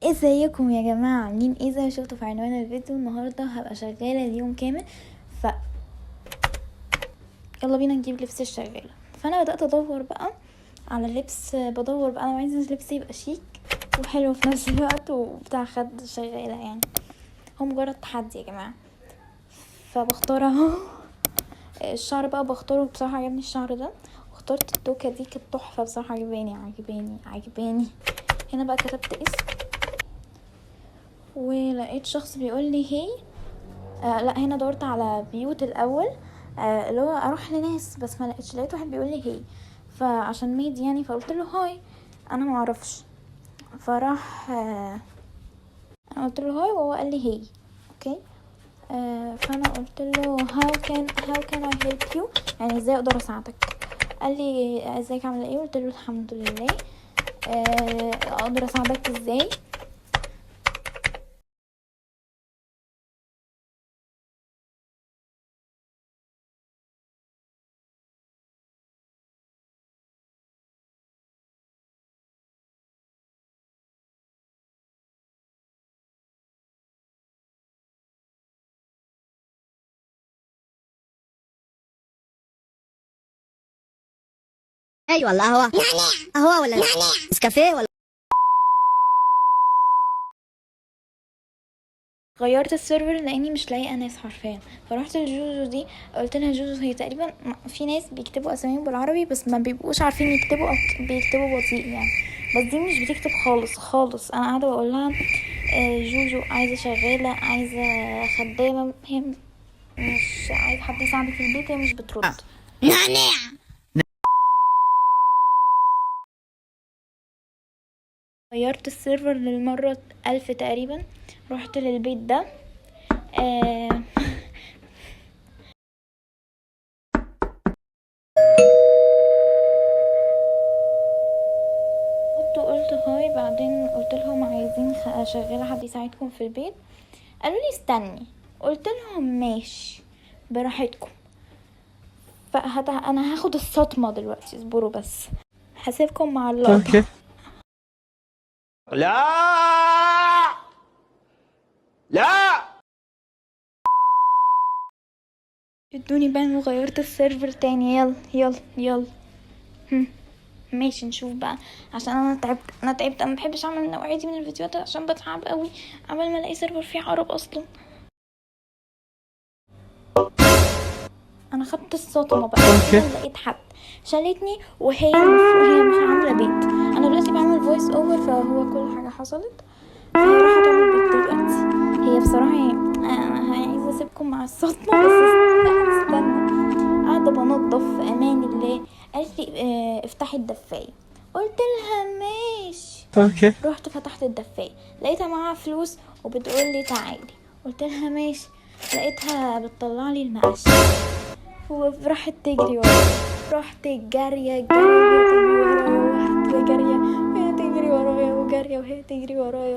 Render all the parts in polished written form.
ازيكم يا جماعه؟ عاملين ايه؟ زي ما شفتوا في عنوان الفيديو، النهارده هبقى شغاله اليوم كامل. ف يلا بينا نجيب لبس الشغاله. فانا بدات ادور بقى على لبس، بدور بقى انا عايزه لبس يبقى شيك وحلو في نفس الوقت وبتاع خد شغاله يعني. هو مجرد تحدي يا جماعه. فبختار اهو الشعر بقى، بختاره بصراحه عجبني الشعر ده، واخترت التوكه دي، كانت تحفه بصراحه، عجباني. هنا بقى كتبت اسم، ولقيت شخص بيقول لي هي لا، هنا دورت على بيوت الاول، اللي هو اروح لناس، بس ما لقيتش، لقيت واحد بيقول لي هي، فعشان ميد يعني فقلت له هاي، انا ما اعرفش. فراح انا قلت له هاي وهو قال لي هي. اوكي. فانا قلت له how can I help you، يعني ازاي اقدر اساعدك. قال لي ازيك عامله ايه؟ قلت له الحمد لله. اقدر اساعدك ازاي؟ اي والله قهوه ولا نسكافيه ولا غيرت السيرفر لاني مش لاقيه ناس حرفيا، فروحت لجوجو دي، قلت لها جوجو هي تقريبا في ناس بيكتبوا اساميهم بالعربي بس ما بيبقوش عارفين يكتبوا او بيكتبوا بطيء يعني، بس دي مش بتكتب خالص. انا قاعده بقول لها جوجو عايزه شغاله، عايزه خدامه، هي مش عايزه حد يساعدك في البيت، هي مش بترد. غيرت السيرفر للمره 1000 تقريبا، رحت للبيت ده. آه قلت هاي، بعدين قلت لهم عايزين شغاله حد يساعدكم في البيت. قالوا لي استني، قلت لهم ماشي براحتكم. انا هاخد الصدمه دلوقتي، اصبروا بس، هسيبكم مع اللقطه. لا لا ادوني بان وغيرت السيرفر تاني. يلا. هم. ماشي نشوف بقى، عشان انا تعبت، انا مبحبش اعمل النوعيه دي من الفيديوهات عشان بتعب قوي عمال ما الاقي سيرفر فيه عرب اصلا. انا خدت الصدمه بقى، انا لقيت حد شالتني وهي وهي مش عامله بيت. انا دلوقتي بعمل فويس اوفر، فهو كل حاجه حصلت، فهي راحت تعمل بيت دلوقتي. هي بصراحه انا عايزه اسيبكم مع الصدمه، بس استنى. قاعده بنضف في امان الله، قالت لي افتحي الدفايه، قلت لها ماشي. رحت فتحت الدفايه، لقيتها معاها فلوس وبتقول لي تعالي، قلت لها ماشي. لقيتها بتطلع لي المقاس وراحت تجري ورايا، رحت جارية وهي تجري ورايا وهي تجري ورايا.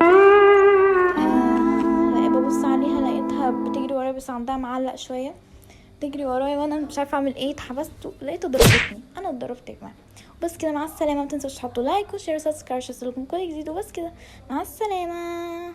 ببص عليها لقيتها بتجري ورايا بس عندها معلق شوية، تجري ورايا وانا مش عارفه اعمل ايه، اتحبست لقيتها ضربتني، انا اتضربت يا جماعه. بس كده، مع السلامه، ما تنسوش تحطوا لايك وشير وسبسكرايب عشان يوصلكم كل جديد، وبس كده، مع السلامه.